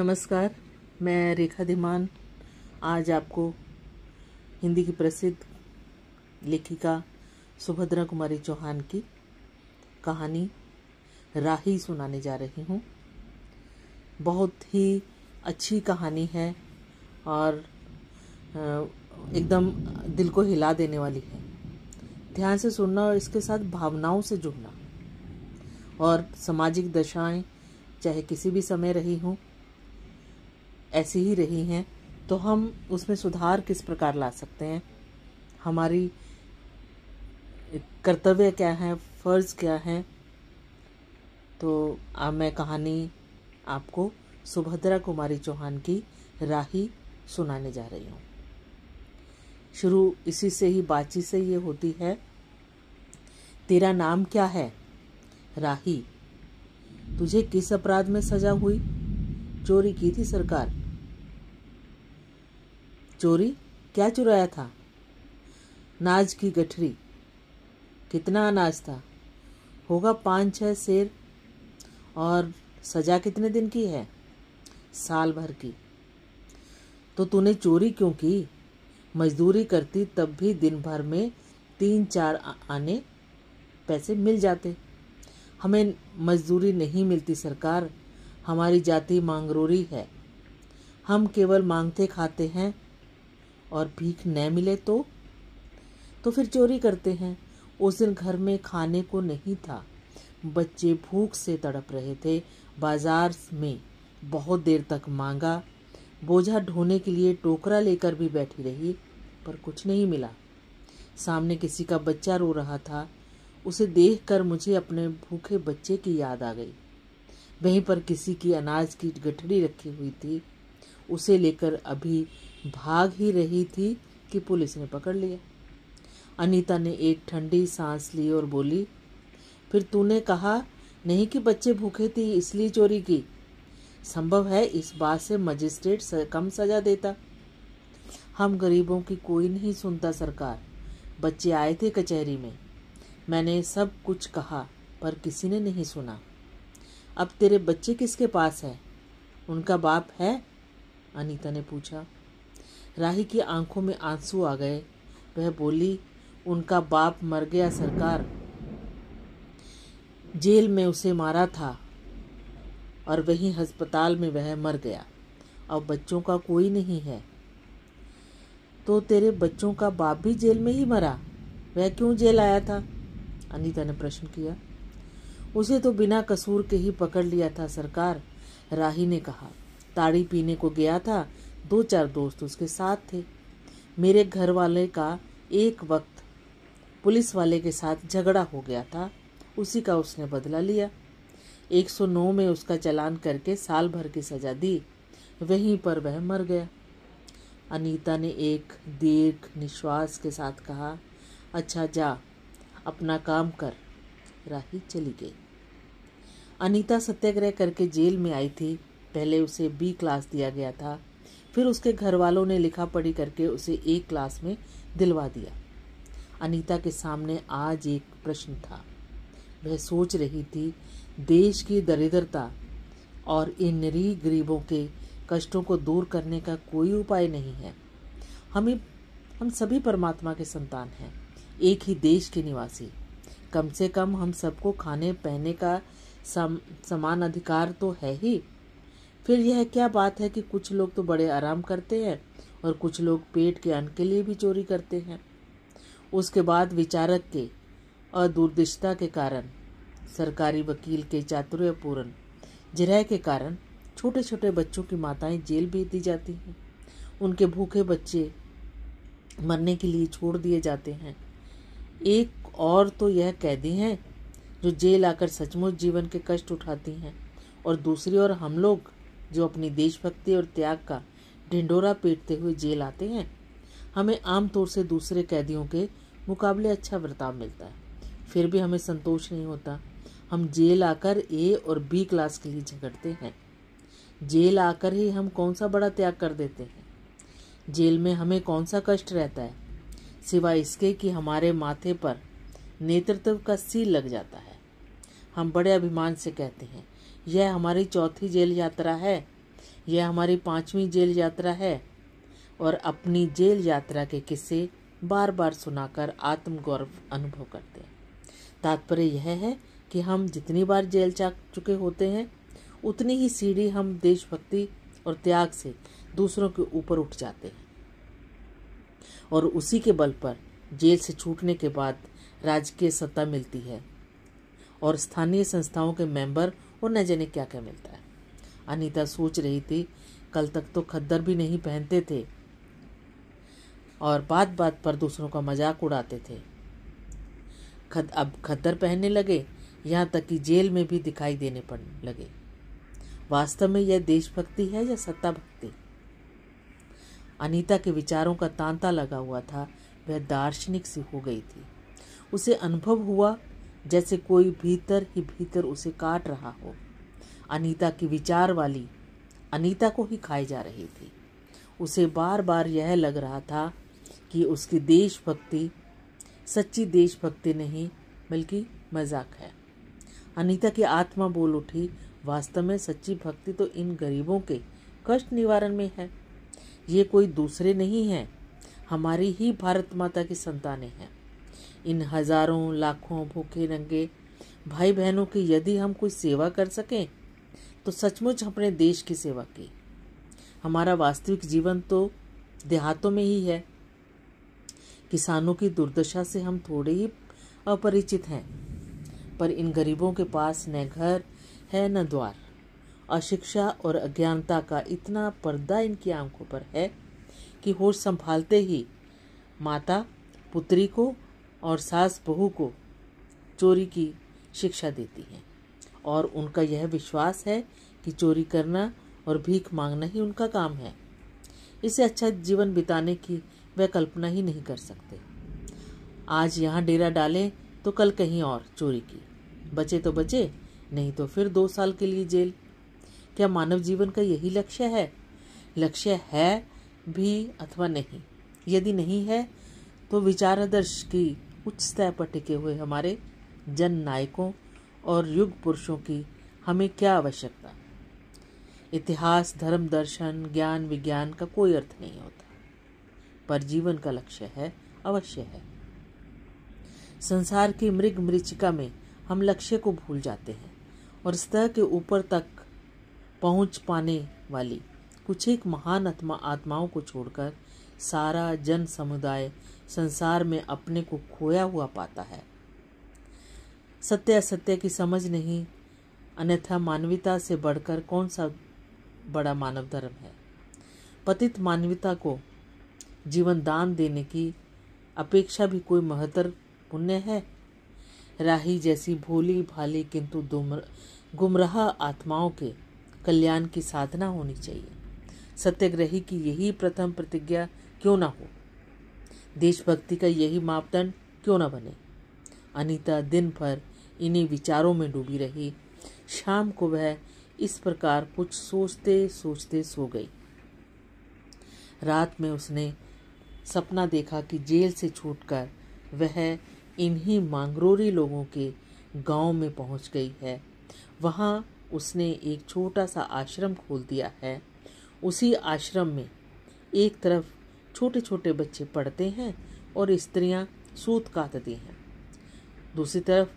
नमस्कार, मैं रेखा धीमान आज आपको हिंदी की प्रसिद्ध लेखिका सुभद्रा कुमारी चौहान की कहानी राही सुनाने जा रही हूँ। बहुत ही अच्छी कहानी है और एकदम दिल को हिला देने वाली है। ध्यान से सुनना और इसके साथ भावनाओं से जुड़ना। और सामाजिक दशाएं चाहे किसी भी समय रही हों, ऐसी ही रही हैं, तो हम उसमें सुधार किस प्रकार ला सकते हैं, हमारी कर्तव्य क्या है, फर्ज क्या है। तो अब मैं कहानी आपको सुभद्रा कुमारी चौहान की राही सुनाने जा रही हूँ। शुरू इसी से ही, बातचीत से ये होती है। तेरा नाम क्या है? राही। तुझे किस अपराध में सजा हुई? चोरी की थी सरकार। चोरी? क्या चुराया था? अनाज की गठरी। कितना अनाज था? होगा 5-6 सेर। और सजा कितने दिन की है? साल भर की। तो तूने चोरी क्यों की? मजदूरी करती तब भी दिन भर में 3-4 आने पैसे मिल जाते। हमें मजदूरी नहीं मिलती सरकार, हमारी जाति मांगरोरी है। हम केवल मांगते खाते हैं और भीख न मिले तो फिर चोरी करते हैं। उस दिन घर में खाने को नहीं था, बच्चे भूख से तड़प रहे थे। बाजार में बहुत देर तक मांगा, बोझा ढोने के लिए टोकरा लेकर भी बैठी रही, पर कुछ नहीं मिला। सामने किसी का बच्चा रो रहा था, उसे देखकर मुझे अपने भूखे बच्चे की याद आ गई। वहीं पर किसी की अनाज की गठरी रखी हुई थी, उसे लेकर अभी भाग ही रही थी कि पुलिस ने पकड़ लिया। अनीता ने एक ठंडी सांस ली और बोली, फिर तूने कहा नहीं कि बच्चे भूखे थे इसलिए चोरी की? संभव है इस बात से मजिस्ट्रेट कम सजा देता। हम गरीबों की कोई नहीं सुनता सरकार। बच्चे आए थे कचहरी में, मैंने सब कुछ कहा पर किसी ने नहीं सुना। अब तेरे बच्चे किसके पास है? उनका बाप है? अनीता ने पूछा। राही की आंखों में आंसू आ गए। वह बोली, उनका बाप मर गया सरकार। जेल में उसे मारा था और वहीं अस्पताल में वह मर गया। अब बच्चों का कोई नहीं है। तो तेरे बच्चों का बाप भी जेल में ही मरा? वह क्यों जेल आया था? अनीता ने प्रश्न किया। उसे तो बिना कसूर के ही पकड़ लिया था सरकार, राही ने कहा। ताड़ी पीने को गया था, 2-4 दोस्त उसके साथ थे। मेरे घर वाले का एक वक्त पुलिस वाले के साथ झगड़ा हो गया था, उसी का उसने बदला लिया। 109 में उसका चालान करके साल भर की सजा दी, वहीं पर वह मर गया। अनीता ने एक दीर्घ निश्वास के साथ कहा, अच्छा जा अपना काम कर। राही चली गई। अनीता सत्याग्रह करके जेल में आई थी। पहले उसे B क्लास दिया गया था, फिर उसके घर वालों ने लिखा पढ़ी करके उसे A क्लास में दिलवा दिया। अनीता के सामने आज एक प्रश्न था। वह सोच रही थी, देश की दरिद्रता और इन निरीह गरीबों के कष्टों को दूर करने का कोई उपाय नहीं है। हम सभी परमात्मा के संतान हैं, एक ही देश के निवासी। कम से कम हम सबको खाने पहने का समान अधिकार तो है ही। फिर यह क्या बात है कि कुछ लोग तो बड़े आराम करते हैं और कुछ लोग पेट के अन्न के लिए भी चोरी करते हैं। उसके बाद विचारक के और दूरदृष्टता के कारण, सरकारी वकील के चातुर्यपूर्ण जिरह के कारण छोटे छोटे बच्चों की माताएं जेल भेज दी जाती हैं। उनके भूखे बच्चे मरने के लिए छोड़ दिए जाते हैं। एक और तो यह कैदी हैं जो जेल आकर सचमुच जीवन के कष्ट उठाती हैं, और दूसरी ओर हम लोग जो अपनी देशभक्ति और त्याग का ढिंढोरा पीटते हुए जेल आते हैं। हमें आमतौर से दूसरे कैदियों के मुकाबले अच्छा बर्ताव मिलता है, फिर भी हमें संतोष नहीं होता। हम जेल आकर A और B क्लास के लिए झगड़ते हैं। जेल आकर ही हम कौन सा बड़ा त्याग कर देते हैं? जेल में हमें कौन सा कष्ट रहता है, सिवाय इसके कि हमारे माथे पर नेतृत्व का सील लग जाता है। हम बड़े अभिमान से कहते हैं, यह हमारी 4थी जेल यात्रा है। यह हमारी 5वीं जेल यात्रा है और अपनी जेल यात्रा के किस्से बार बार सुनाकर आत्मगौरव अनुभव करते हैं। तात्पर्य यह है कि हम जितनी बार जेल जा चुके होते हैं उतनी ही सीढ़ी हम देशभक्ति और त्याग से दूसरों के ऊपर उठ जाते हैं और उसी के बल पर जेल से छूटने के बाद राजकीय सत्ता मिलती है और स्थानीय संस्थाओं के मेंबर और न जाने क्या क्या मिलता है। अनीता सोच रही थी, कल तक तो खद्दर भी नहीं पहनते थे और बात बात पर दूसरों का मजाक उड़ाते थे। अब खद्दर पहनने लगे, यहाँ तक कि जेल में भी दिखाई देने पड़ने लगे। वास्तव में यह देशभक्ति है या सत्ता भक्ति? अनीता के विचारों का तांता लगा हुआ था। वह दार्शनिक सी हो गई थी। उसे अनुभव हुआ जैसे कोई भीतर ही भीतर उसे काट रहा हो। अनीता की विचार वाली अनीता को ही खाई जा रही थी। उसे बार बार यह लग रहा था कि उसकी देशभक्ति सच्ची देशभक्ति नहीं बल्कि मजाक है। अनीता की आत्मा बोल उठी, वास्तव में सच्ची भक्ति तो इन गरीबों के कष्ट निवारण में है। ये कोई दूसरे नहीं हैं, हमारी ही भारत माता की संतानें हैं। इन हजारों लाखों भूखे नंगे भाई बहनों की यदि हम कोई सेवा कर सकें तो सचमुच अपने देश की सेवा की। हमारा वास्तविक जीवन तो देहातों में ही है। किसानों की दुर्दशा से हम थोड़े ही अपरिचित हैं, पर इन गरीबों के पास न घर है न द्वार। अशिक्षा और अज्ञानता का इतना पर्दा इनकी आंखों पर है कि होश संभालते ही माता पुत्री को और सास बहू को चोरी की शिक्षा देती हैं और उनका यह विश्वास है कि चोरी करना और भीख मांगना ही उनका काम है। इससे अच्छा जीवन बिताने की वह कल्पना ही नहीं कर सकते। आज यहाँ डेरा डालें तो कल कहीं और चोरी की, बचे तो बचे, नहीं तो फिर 2 साल के लिए जेल। क्या मानव जीवन का यही लक्ष्य है? लक्ष्य है भी अथवा नहीं? यदि नहीं है तो विचारादर्श की उच्च स्तर पर टिके हुए हमारे जन नायकों और युग पुरुषों की हमें क्या आवश्यकता? इतिहास, धर्म, दर्शन, ज्ञान, विज्ञान का कोई अर्थ नहीं होता, पर जीवन का लक्ष्य है, अवश्य है। संसार की मृग मरीचिका में हम लक्ष्य को भूल जाते हैं और सतह के ऊपर तक पहुंच पाने वाली कुछ एक महान आत्माओं को छोड़कर सारा जन समुदाय संसार में अपने को खोया हुआ पाता है। सत्य असत्य की समझ नहीं, अन्यथा मानवता से बढ़कर कौन सा बड़ा मानव धर्म है? पतित मानवता को जीवन दान देने की अपेक्षा भी कोई महत्तर पुण्य है? राही जैसी भोली भाली किंतु गुमराह आत्माओं के कल्याण की साधना होनी चाहिए। सत्याग्रही की यही प्रथम प्रतिज्ञा क्यों ना हो? देशभक्ति का यही मापदंड क्यों ना बने? अनीता दिन भर इन्हीं विचारों में डूबी रही। शाम को वह इस प्रकार कुछ सोचते सोचते सो गई। रात में उसने सपना देखा कि जेल से छूटकर वह इन्हीं मांगरोरी लोगों के गांव में पहुंच गई है। वहां उसने एक छोटा सा आश्रम खोल दिया है। उसी आश्रम में एक तरफ छोटे छोटे बच्चे पढ़ते हैं और स्त्रियां सूत काटती हैं, दूसरी तरफ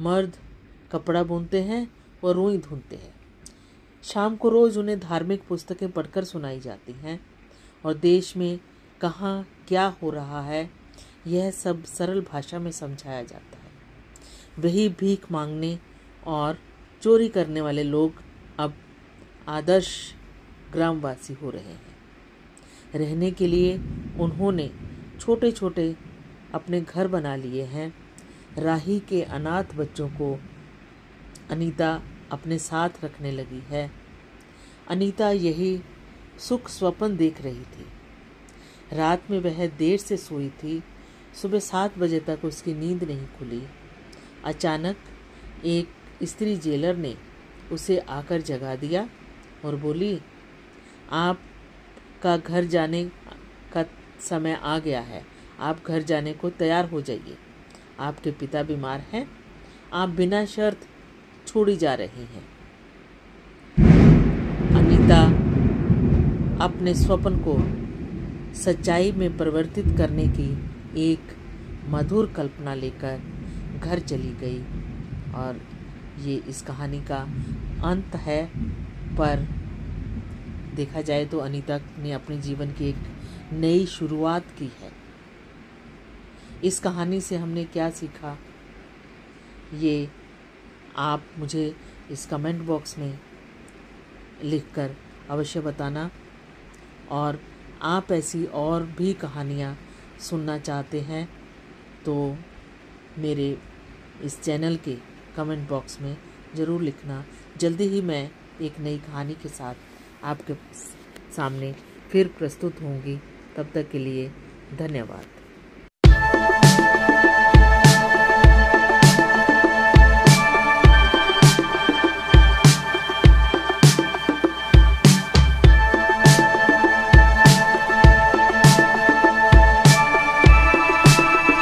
मर्द कपड़ा बुनते हैं और रुई धुनते हैं। शाम को रोज उन्हें धार्मिक पुस्तकें पढ़कर सुनाई जाती हैं और देश में कहाँ क्या हो रहा है यह सब सरल भाषा में समझाया जाता है। वही भीख मांगने और चोरी करने वाले लोग अब आदर्श ग्रामवासी हो रहे हैं। रहने के लिए उन्होंने छोटे छोटे अपने घर बना लिए हैं। राही के अनाथ बच्चों को अनीता अपने साथ रखने लगी है। अनीता यही सुख स्वप्न देख रही थी। रात में वह देर से सोई थी। सुबह 7 बजे तक उसकी नींद नहीं खुली। अचानक एक स्त्री जेलर ने उसे आकर जगा दिया और बोली, आपका घर जाने का समय आ गया है, आप घर जाने को तैयार हो जाइए। आपके पिता बीमार हैं, आप बिना शर्त छोड़ी जा रही हैं। अनीता अपने स्वप्न को सच्चाई में परिवर्तित करने की एक मधुर कल्पना लेकर घर चली गई। और ये इस कहानी का अंत है, पर देखा जाए तो अनीता ने अपने जीवन की एक नई शुरुआत की है। इस कहानी से हमने क्या सीखा, ये आप मुझे इस कमेंट बॉक्स में लिखकर अवश्य बताना। और आप ऐसी और भी कहानियाँ सुनना चाहते हैं तो मेरे इस चैनल के कमेंट बॉक्स में ज़रूर लिखना। जल्दी ही मैं एक नई कहानी के साथ आपके सामने फिर प्रस्तुत होंगी। तब तक के लिए धन्यवाद।